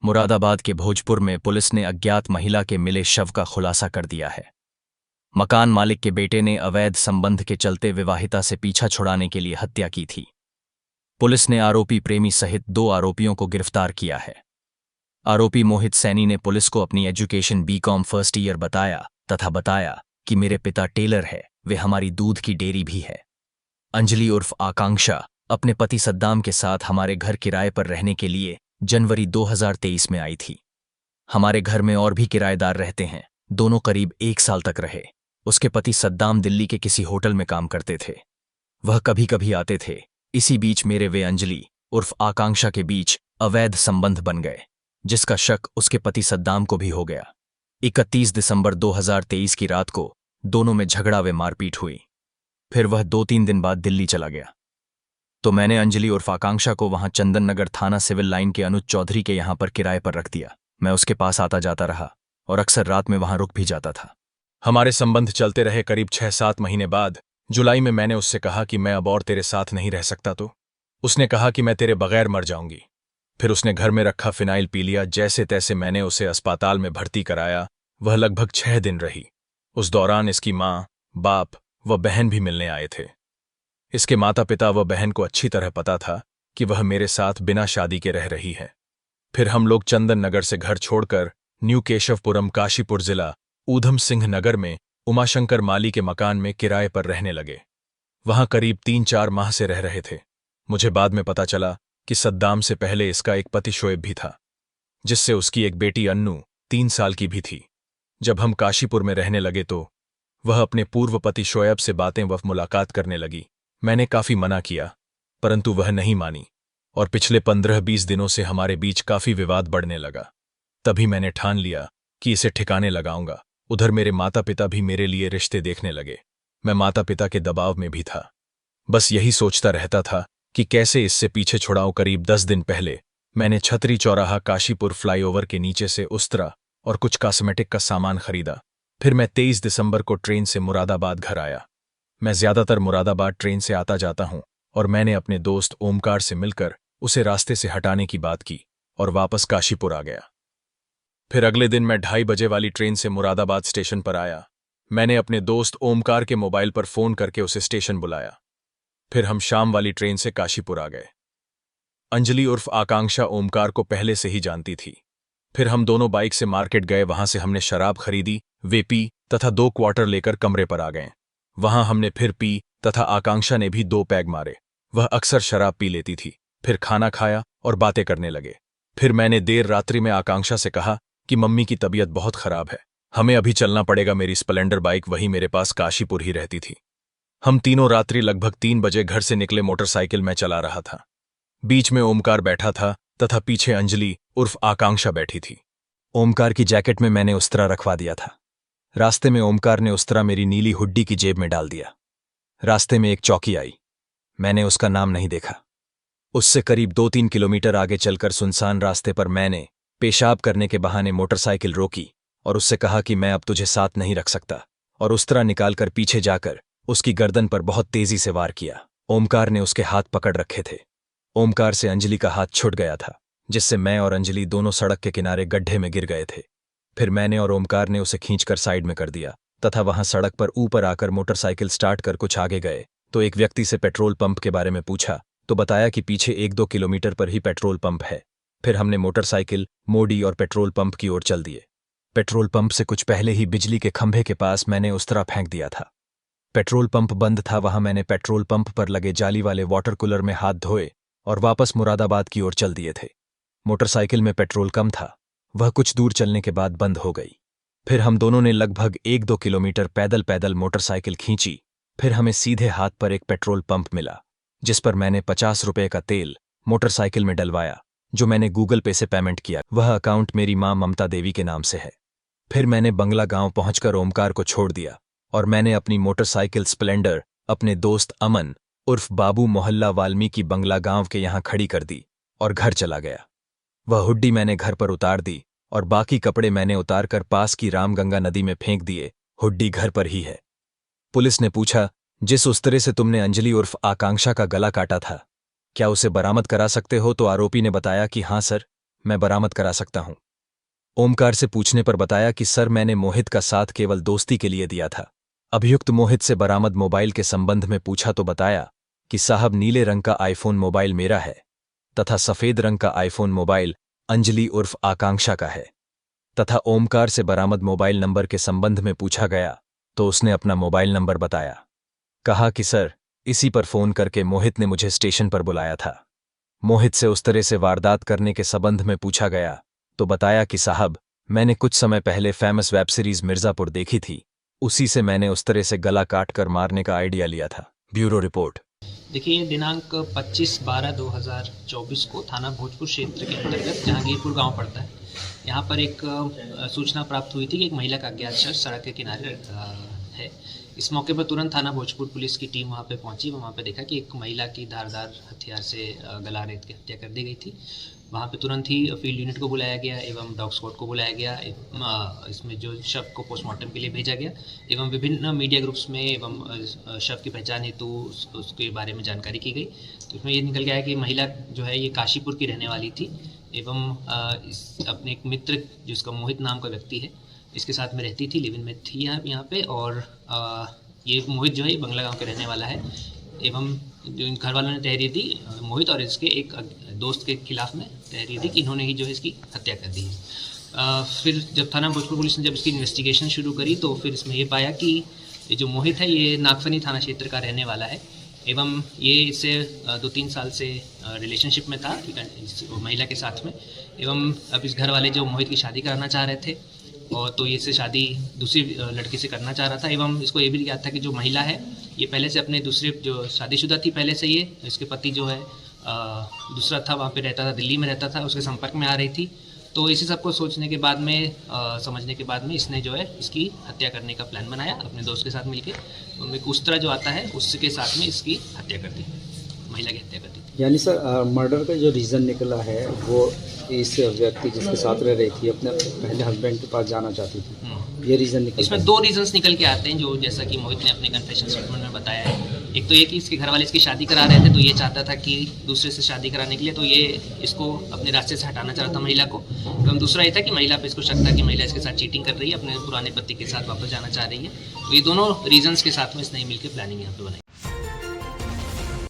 मुरादाबाद के भोजपुर में पुलिस ने अज्ञात महिला के मिले शव का खुलासा कर दिया है। मकान मालिक के बेटे ने अवैध संबंध के चलते विवाहिता से पीछा छुड़ाने के लिए हत्या की थी। पुलिस ने आरोपी प्रेमी सहित 2 आरोपियों को गिरफ्तार किया है। आरोपी मोहित सैनी ने पुलिस को अपनी एजुकेशन बीकॉम फर्स्ट ईयर बताया तथा बताया कि मेरे पिता टेलर है, वे हमारी दूध की डेयरी भी है। अंजलि उर्फ आकांक्षा अपने पति सद्दाम के साथ हमारे घर किराए पर रहने के लिए जनवरी 2023 में आई थी। हमारे घर में और भी किराएदार रहते हैं, दोनों करीब 1 साल तक रहे। उसके पति सद्दाम दिल्ली के किसी होटल में काम करते थे, वह कभी कभी आते थे। इसी बीच मेरे वे अंजलि उर्फ आकांक्षा के बीच अवैध संबंध बन गए, जिसका शक उसके पति सद्दाम को भी हो गया। 31 दिसंबर 2023 की रात को दोनों में झगड़ा व मारपीट हुई। फिर वह 2-3 दिन बाद दिल्ली चला गया, तो मैंने अंजलि उर्फ आकांक्षा को वहां चंदन नगर थाना सिविल लाइन के अनुज चौधरी के यहां पर किराए पर रख दिया। मैं उसके पास आता जाता रहा और अक्सर रात में वहां रुक भी जाता था। हमारे संबंध चलते रहे। करीब 6-7 महीने बाद जुलाई में मैंने उससे कहा कि मैं अब और तेरे साथ नहीं रह सकता। तो उसने कहा कि मैं तेरे बगैर मर जाऊंगी। फिर उसने घर में रखा फिनाइल पी लिया। जैसे तैसे मैंने उसे अस्पताल में भर्ती कराया। वह लगभग 6 दिन रही। उस दौरान इसकी माँ, बाप व बहन भी मिलने आए थे। इसके माता पिता व बहन को अच्छी तरह पता था कि वह मेरे साथ बिना शादी के रह रही है। फिर हम लोग चंदन नगर से घर छोड़कर न्यू केशवपुरम काशीपुर जिला ऊधम सिंह नगर में उमाशंकर माली के मकान में किराए पर रहने लगे। वहां करीब 3-4 माह से रह रहे थे। मुझे बाद में पता चला कि सद्दाम से पहले इसका एक पति शोएब भी था, जिससे उसकी एक बेटी अन्नू 3 साल की भी थी। जब हम काशीपुर में रहने लगे तो वह अपने पूर्व पति शोएब से बातें व मुलाकात करने लगी। मैंने काफी मना किया, परंतु वह नहीं मानी और पिछले 15-20 दिनों से हमारे बीच काफी विवाद बढ़ने लगा। तभी मैंने ठान लिया कि इसे ठिकाने लगाऊंगा। उधर मेरे माता पिता भी मेरे लिए रिश्ते देखने लगे। मैं माता पिता के दबाव में भी था। बस यही सोचता रहता था कि कैसे इससे पीछे छुड़ाऊं। करीब 10 दिन पहले मैंने छतरी चौराहा काशीपुर फ्लाईओवर के नीचे से उस्तरा और कुछ कॉस्मेटिक का सामान खरीदा। फिर मैं 23 दिसंबर को ट्रेन से मुरादाबाद घर आया। मैं ज्यादातर मुरादाबाद ट्रेन से आता जाता हूं और मैंने अपने दोस्त ओमकार से मिलकर उसे रास्ते से हटाने की बात की और वापस काशीपुर आ गया। फिर अगले दिन मैं 2:30 बजे वाली ट्रेन से मुरादाबाद स्टेशन पर आया। मैंने अपने दोस्त ओमकार के मोबाइल पर फोन करके उसे स्टेशन बुलाया। फिर हम शाम वाली ट्रेन से काशीपुर आ गए। अंजलि उर्फ आकांक्षा ओमकार को पहले से ही जानती थी। फिर हम दोनों बाइक से मार्केट गए। वहां से हमने शराब खरीदी, वे पी तथा 2 क्वार्टर लेकर कमरे पर आ गए। वहां हमने फिर पी तथा आकांक्षा ने भी 2 पैग मारे। वह अक्सर शराब पी लेती थी। फिर खाना खाया और बातें करने लगे। फिर मैंने देर रात्रि में आकांक्षा से कहा कि मम्मी की तबीयत बहुत खराब है, हमें अभी चलना पड़ेगा। मेरी स्प्लेंडर बाइक वही मेरे पास काशीपुर ही रहती थी। हम तीनों रात्रि लगभग 3 बजे घर से निकले। मोटरसाइकिल मैं चला रहा था। बीच में ओमकार बैठा था तथा पीछे अंजलि उर्फ आकांक्षा बैठी थी। ओमकार की जैकेट में मैंने उस्तरा रखवा दिया था। रास्ते में ओमकार ने उस्तरा मेरी नीली हुड्डी की जेब में डाल दिया। रास्ते में एक चौकी आई, मैंने उसका नाम नहीं देखा। उससे करीब 2-3 किलोमीटर आगे चलकर सुनसान रास्ते पर मैंने पेशाब करने के बहाने मोटरसाइकिल रोकी और उससे कहा कि मैं अब तुझे साथ नहीं रख सकता, और उस्तरा निकालकर पीछे जाकर उसकी गर्दन पर बहुत तेजी से वार किया। ओमकार ने उसके हाथ पकड़ रखे थे। ओमकार से अंजलि का हाथ छूट गया था, जिससे मैं और अंजलि दोनों सड़क के किनारे गड्ढे में गिर गए थे। फिर मैंने और ओमकार ने उसे खींचकर साइड में कर दिया तथा वहां सड़क पर ऊपर आकर मोटरसाइकिल स्टार्ट कर कुछ आगे गए तो एक व्यक्ति से पेट्रोल पंप के बारे में पूछा तो बताया कि पीछे 1-2 किलोमीटर पर ही पेट्रोल पंप है। फिर हमने मोटरसाइकिल मोड़ी और पेट्रोल पंप की ओर चल दिए। पेट्रोल पंप से कुछ पहले ही बिजली के खंभे के पास मैंने उस्तरा फेंक दिया था। पेट्रोल पंप बंद था। वहां मैंने पेट्रोल पंप पर लगे जाली वाले वाटर कूलर में हाथ धोए और वापस मुरादाबाद की ओर चल दिए थे। मोटरसाइकिल में पेट्रोल कम था, वह कुछ दूर चलने के बाद बंद हो गई। फिर हम दोनों ने लगभग 1-2 किलोमीटर पैदल पैदल मोटरसाइकिल खींची। फिर हमें सीधे हाथ पर एक पेट्रोल पंप मिला, जिस पर मैंने 50 रुपये का तेल मोटरसाइकिल में डलवाया, जो मैंने गूगल पे से पेमेंट किया। वह अकाउंट मेरी मां ममता देवी के नाम से है। फिर मैंने बंगला गांव पहुंचकर ओमकार को छोड़ दिया और मैंने अपनी मोटरसाइकिल स्प्लेंडर अपने दोस्त अमन उर्फ बाबू मोहल्ला वाल्मीकि बंगला गांव के यहां खड़ी कर दी और घर चला गया। वह हुड्डी मैंने घर पर उतार दी और बाकी कपड़े मैंने उतारकर पास की रामगंगा नदी में फेंक दिए। हुड्डी घर पर ही है। पुलिस ने पूछा, जिस उस्तरे से तुमने अंजलि उर्फ आकांक्षा का गला काटा था, क्या उसे बरामद करा सकते हो? तो आरोपी ने बताया कि हाँ सर, मैं बरामद करा सकता हूं। ओमकार से पूछने पर बताया कि सर मैंने मोहित का साथ केवल दोस्ती के लिए दिया था। अभियुक्त मोहित से बरामद मोबाइल के संबंध में पूछा तो बताया कि साहब नीले रंग का आईफोन मोबाइल मेरा है तथा सफेद रंग का आईफोन मोबाइल अंजलि उर्फ आकांक्षा का है। तथा ओमकार से बरामद मोबाइल नंबर के संबंध में पूछा गया तो उसने अपना मोबाइल नंबर बताया। कहा कि सर इसी पर फोन करके मोहित ने मुझे स्टेशन पर बुलाया था। मोहित से उस तरह से वारदात करने के संबंध में पूछा गया तो बताया कि साहब मैंने कुछ समय पहले फेमस वेब सीरीज मिर्जापुर देखी थी, उसी से मैंने उस तरह से गला काट कर मारने का आइडिया लिया था। Bureau report. देखिए, दिनांक 25/12/2024 को थाना भोजपुर क्षेत्र के अंतर्गत जहांगीरपुर गांव पड़ता है, यहाँ पर एक सूचना प्राप्त हुई थी कि एक महिला का अज्ञात शख्स सड़क के किनारे है। इस मौके पर तुरंत थाना भोजपुर पुलिस की टीम वहाँ पे पहुँची। वहाँ पे देखा कि एक महिला की धारदार हथियार से गला रेत की हत्या कर दी गई थी। वहाँ पे तुरंत ही फील्ड यूनिट को बुलाया गया एवं डॉग स्क्वाड को बुलाया गया। इसमें जो शव को पोस्टमार्टम के लिए भेजा गया एवं विभिन्न मीडिया ग्रुप्स में एवं शव की पहचान हेतु उसके बारे में जानकारी की गई। तो इसमें ये निकल गया है कि महिला जो है ये काशीपुर की रहने वाली थी एवं अपने एक मित्र जिसका मोहित नाम का व्यक्ति है इसके साथ में रहती थी, लिव इन में थी यहाँ पे। और ये मोहित जो है बंगला गाँव के रहने वाला है एवं जो इन घर वालों ने तहरीर दी मोहित और इसके एक दोस्त के खिलाफ में तहरीर दी कि इन्होंने ही जो है इसकी हत्या कर दी है। फिर जब थाना भोजपुर पुलिस ने जब इसकी इन्वेस्टिगेशन शुरू करी तो फिर इसमें ये पाया कि ये जो मोहित है ये नागफनी थाना क्षेत्र का रहने वाला है एवं ये इससे 2-3 साल से रिलेशनशिप में था इस महिला के साथ में। एवं अब इस घर वाले जो मोहित की शादी कराना चाह रहे थे और तो ये इससे शादी दूसरी लड़की से करना चाह रहा था एवं इसको ये भी याद था कि जो महिला है ये पहले से अपने दूसरे जो शादीशुदा थी पहले से, ये इसके पति जो है दूसरा था, वहाँ पे रहता था, दिल्ली में रहता था, उसके संपर्क में आ रही थी। तो इसी सब को सोचने के बाद में समझने के बाद में इसने जो है इसकी हत्या करने का प्लान बनाया अपने दोस्त के साथ मिलकर। उनमें उस्तरा जो आता है उसके साथ में इसकी हत्या कर दी, महिला की हत्या कर दी। यानी सर मर्डर का जो रीज़न निकला है वो इस व्यक्ति जिसके साथ रह रही थी अपने पहले हस्बैंड के पास जाना चाहती थी, ये रीज़न निकल। इसमें 2 रीजंस निकल के आते हैं जो जैसा कि मोहित ने अपने कन्फेशन स्टेटमेंट में बताया है। एक तो ये कि इसके घर वाले इसकी शादी करा रहे थे तो ये चाहता था कि दूसरे से शादी कराने के लिए तो ये इसको अपने रास्ते से हटाना चाह रहा था महिला को। एवं दूसरा ये था कि महिला पे इसको शक था कि महिला इसके साथ चीटिंग कर रही है, अपने पुराने पति के साथ वापस जाना चाह रही है। तो ये दोनों रीजंस के साथ में इसने मिलकर प्लानिंग यहाँ पे बनाई।